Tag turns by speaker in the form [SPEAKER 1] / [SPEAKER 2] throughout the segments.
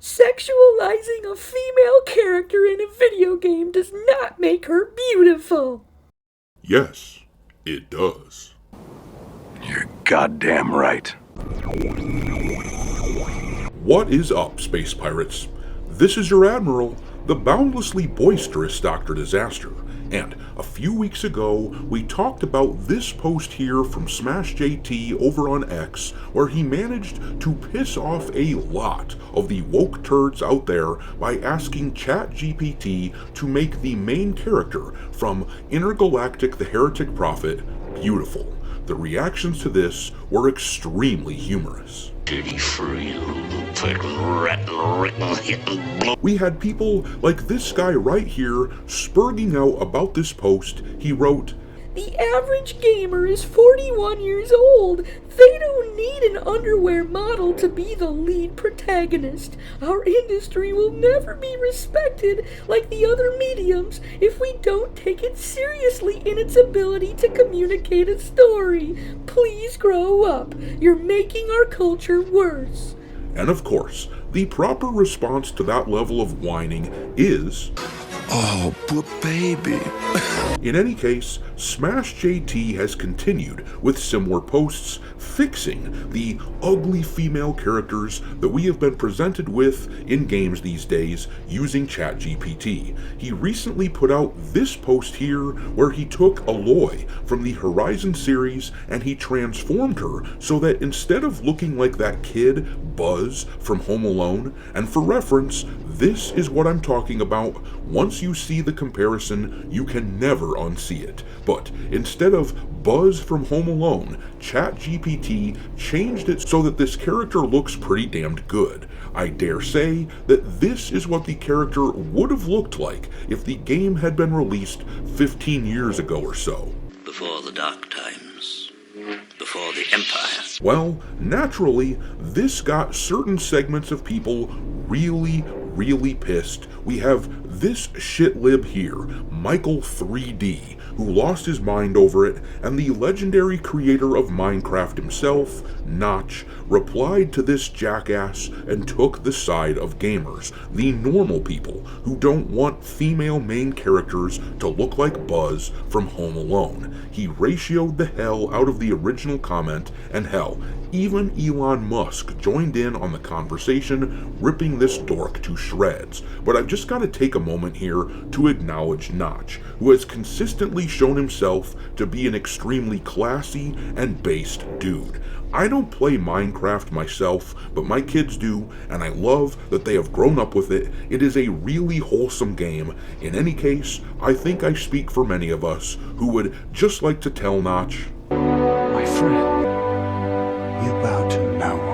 [SPEAKER 1] Sexualizing a female character in a video game does not make her beautiful.
[SPEAKER 2] Yes, it does.
[SPEAKER 3] You're goddamn right.
[SPEAKER 2] What is up, space pirates? This is your Admiral, the boundlessly boisterous Dr. Disaster, and a few weeks ago we talked about this post here from Smash JT over on X, where he managed to piss off a lot of the woke turds out there by asking ChatGPT to make the main character from Intergalactic the Heretic Prophet beautiful. The reactions to this were extremely humorous. We had people like this guy right here spurging out about this post. He wrote,
[SPEAKER 1] "The average gamer is 41 years old. They don't need an underwear model to be the lead protagonist. Our industry will never be respected like the other mediums if we don't take it seriously in its ability to communicate a story. Please grow up. You're making our culture worse."
[SPEAKER 2] And of course, the proper response to that level of whining is,
[SPEAKER 3] "Oh, but baby."
[SPEAKER 2] In any case, Smash JT has continued with similar posts fixing the ugly female characters that we have been presented with in games these days using ChatGPT. He recently put out this post here where he took Aloy from the Horizon series and he transformed her so that instead of looking like that kid, Buzz, from Home Alone, and for reference, this is what I'm talking about. Once you see the comparison, you can never unsee it. But instead of Buzz from Home Alone, ChatGPT changed it so that this character looks pretty damned good. I dare say that this is what the character would have looked like if the game had been released 15 years ago or so.
[SPEAKER 4] Before the dark times. Before the Empire.
[SPEAKER 2] Well, naturally, this got certain segments of people really pissed. We have this shitlib here, Michael 3D, who lost his mind over it, and the legendary creator of Minecraft himself, Notch, replied to this jackass and took the side of gamers, the normal people who don't want female main characters to look like Buzz from Home Alone. He ratioed the hell out of the original comment, and hell, even Elon Musk joined in on the conversation, ripping this dork to shreds. But I've just got to take a moment here to acknowledge Notch, who has consistently shown himself to be an extremely classy and based dude. I don't play Minecraft myself, but my kids do, and I love that they have grown up with it. It is a really wholesome game. In any case, I think I speak for many of us who would just like to tell Notch,
[SPEAKER 3] My friend, you bow to no one.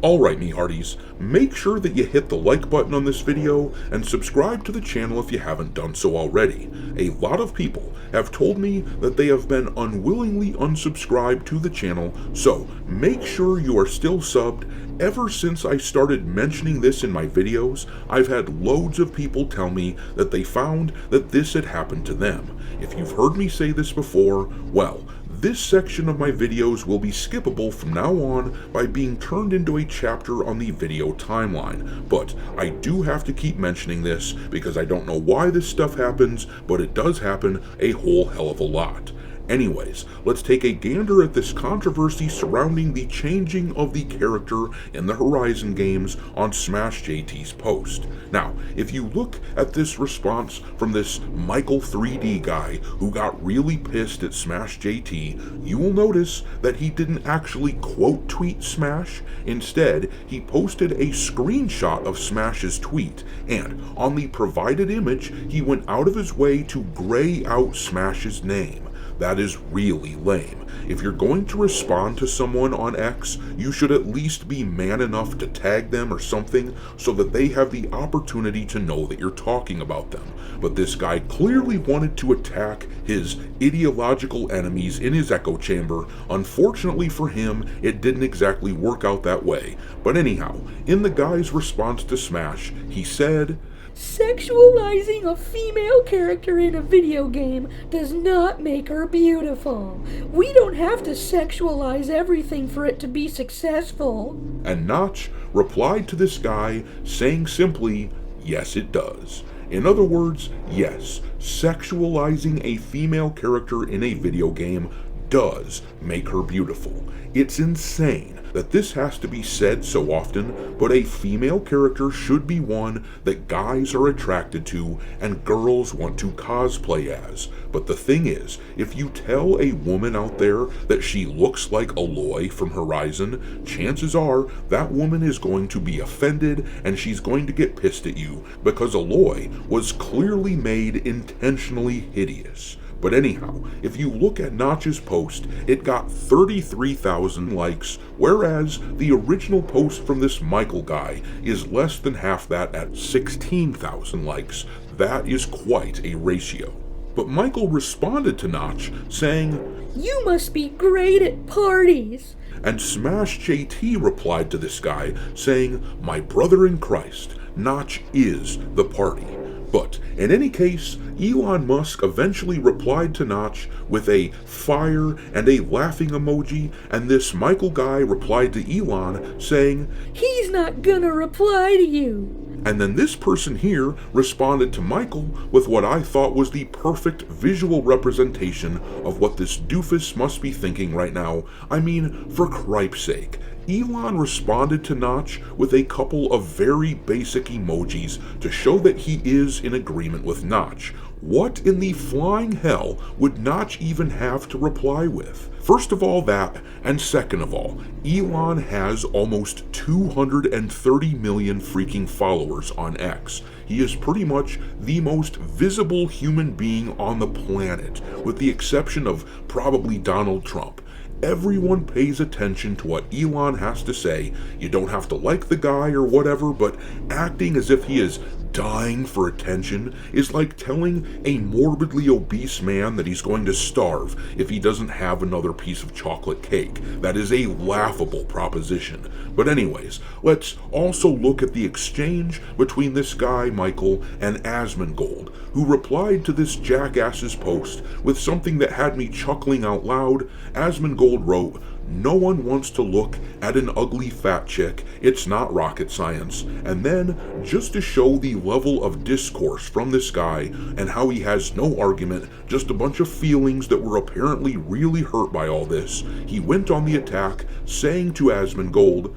[SPEAKER 2] Alright me hearties, make sure that you hit the like button on this video and subscribe to the channel if you haven't done so already. A lot of people have told me that they have been unwillingly unsubscribed to the channel, so make sure you are still subbed. Ever since I started mentioning this in my videos, I've had loads of people tell me that they found that this had happened to them. If you've heard me say this before, well, this section of my videos will be skippable from now on by being turned into a chapter on the video timeline. But I do have to keep mentioning this because I don't know why this stuff happens, but it does happen a whole hell of a lot. Anyways, let's take a gander at this controversy surrounding the changing of the character in the Horizon games on Smash JT's post. Now, if you look at this response from this Michael 3D guy who got really pissed at Smash JT, you will notice that he didn't actually quote tweet Smash. Instead, he posted a screenshot of Smash's tweet, and on the provided image, he went out of his way to gray out Smash's name. that is really lame. If you're going to respond to someone on X, you should at least be man enough to tag them or something so that they have the opportunity to know that you're talking about them. But this guy clearly wanted to attack his ideological enemies in his echo chamber. Unfortunately for him, it didn't exactly work out that way. But anyhow, in the guy's response to Smash, he said,
[SPEAKER 1] "Sexualizing a female character in a video game does not make her beautiful. We don't have to sexualize everything for it to be successful."
[SPEAKER 2] And Notch replied to this guy saying simply, yes it does. In other words, yes, sexualizing a female character in a video game does make her beautiful. It's insane that this has to be said so often, but a female character should be one that guys are attracted to and girls want to cosplay as. But the thing is, if you tell a woman out there that she looks like Aloy from Horizon, chances are that woman is going to be offended and she's going to get pissed at you because Aloy was clearly made intentionally hideous. But anyhow, if you look at Notch's post, it got 33,000 likes, whereas the original post from this Michael guy is less than half that at 16,000 likes. That is quite a ratio. But Michael responded to Notch saying,
[SPEAKER 1] "You must be great at parties."
[SPEAKER 2] And Smash JT replied to this guy saying, "My brother in Christ, Notch is the party." But in any case, Elon Musk eventually replied to Notch with a fire and a laughing emoji, and this Michael guy replied to Elon saying,
[SPEAKER 1] "He's not gonna reply to you."
[SPEAKER 2] And then this person here responded to Michael with what I thought was the perfect visual representation of what this doofus must be thinking right now. I mean, for cripe's sake. Elon responded to Notch with a couple of very basic emojis to show that he is in agreement with Notch. What in the flying hell would Notch even have to reply with? First of all that, and second of all, Elon has almost 230 million freaking followers on X. He is pretty much the most visible human being on the planet, with the exception of probably Donald Trump. Everyone pays attention to what Elon has to say. You don't have to like the guy or whatever, but acting as if he is dying for attention is like telling a morbidly obese man that he's going to starve if he doesn't have another piece of chocolate cake. That is a laughable proposition. But anyways, let's also look at the exchange between this guy, Michael, and Asmongold, who replied to this jackass's post with something that had me chuckling out loud. Asmongold wrote, "No one wants to look at an ugly fat chick, it's not rocket science." And then, just to show the level of discourse from this guy and how he has no argument, just a bunch of feelings that were apparently really hurt by all this, he went on the attack, saying to Asmongold,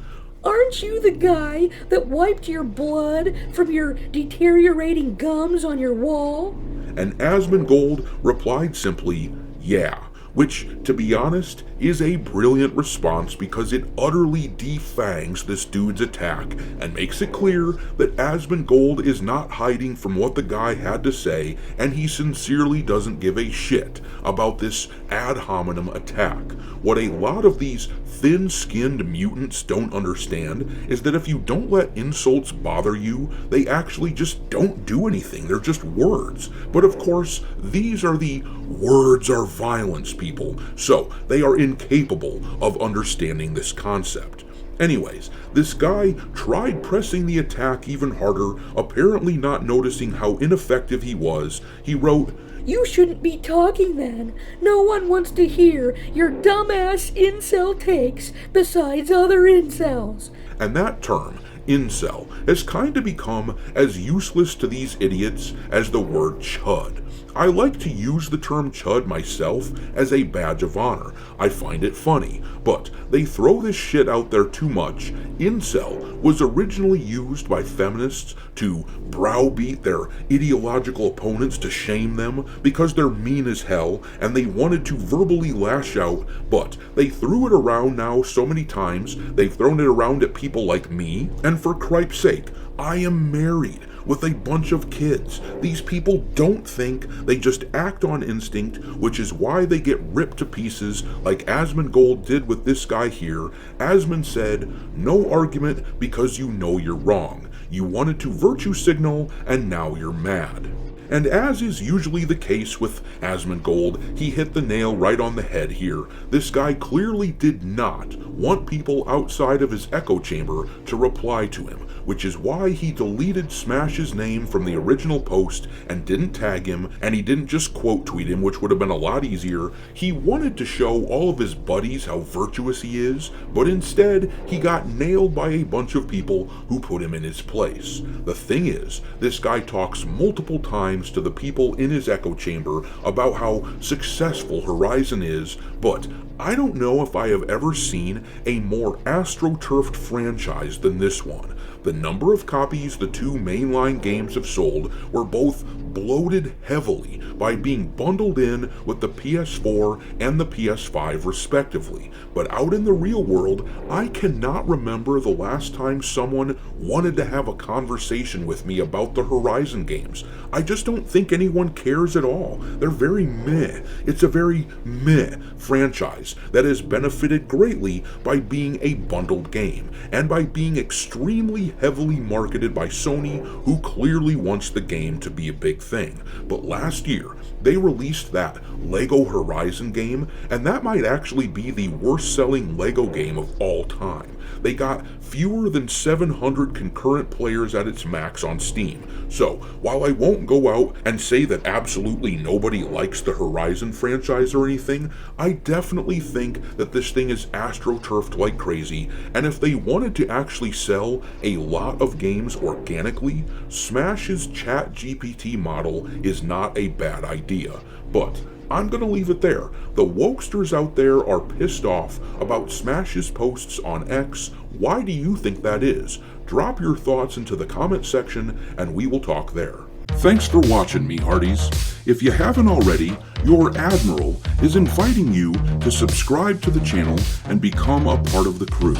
[SPEAKER 1] "Aren't you the guy that wiped your blood from your deteriorating gums on your wall?"
[SPEAKER 2] And Asmongold replied simply, "Yeah." Which, to be honest, is a brilliant response because it utterly defangs this dude's attack and makes it clear that Asmongold is not hiding from what the guy had to say, and he sincerely doesn't give a shit about this ad hominem attack. What a lot of these thin-skinned mutants don't understand is that if you don't let insults bother you, they actually just don't do anything. They're just words. But of course, these are the words are violence people, so they are incapable of understanding this concept. Anyways, this guy tried pressing the attack even harder, apparently not noticing how ineffective he was. He wrote,
[SPEAKER 1] "You shouldn't be talking then. No one wants to hear your dumbass incel takes besides other incels."
[SPEAKER 2] And that term, incel, has kind of become as useless to these idiots as the word chud. I like to use the term chud myself as a badge of honor. I find it funny, but they throw this shit out there too much. Incel was originally used by feminists to browbeat their ideological opponents to shame them because they're mean as hell and they wanted to verbally lash out, but they threw it around now so many times. They've thrown it around at people like me, and for cripe's sake, I am married. with a bunch of kids. These people don't think, they just act on instinct, which is why they get ripped to pieces like Asmongold did with this guy here. Asmon said, "No argument because you know you're wrong. You wanted to virtue signal and now you're mad." And as is usually the case with Asmongold, he hit the nail right on the head here. This guy clearly did not want people outside of his echo chamber to reply to him, which is why he deleted Smash's name from the original post and didn't tag him, and he didn't just quote tweet him, which would have been a lot easier. He wanted to show all of his buddies how virtuous he is, but instead he got nailed by a bunch of people who put him in his place. The thing is, this guy talks multiple times to the people in his echo chamber about how successful Horizon is, but I don't know if I have ever seen a more astroturfed franchise than this one. The number of copies the two mainline games have sold were both bloated heavily by being bundled in with the PS4 and the PS5 respectively. But out in the real world, I cannot remember the last time someone wanted to have a conversation with me about the Horizon games. I just don't think anyone cares at all. They're very meh. It's a very meh franchise that has benefited greatly by being a bundled game and by being extremely heavily marketed by Sony, who clearly wants the game to be a big thing. But last year, they released that LEGO Horizon game, and that might actually be the worst selling LEGO game of all time. They got fewer than 700 concurrent players at its max on Steam. So, while I won't go out and say that absolutely nobody likes the Horizon franchise or anything, I definitely think that this thing is astroturfed like crazy, and if they wanted to actually sell a lot of games organically, Smash's ChatGPT model is not a bad idea. But I'm gonna leave it there. The wokesters out there are pissed off about Smash's posts on X. Why do you think that is? Drop your thoughts into the comment section and we will talk there. Thanks for watching, me hearties. If you haven't already, your Admiral is inviting you to subscribe to the channel and become a part of the crew.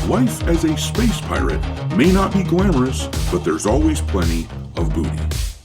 [SPEAKER 2] Life as a space pirate may not be glamorous, but there's always plenty of booty.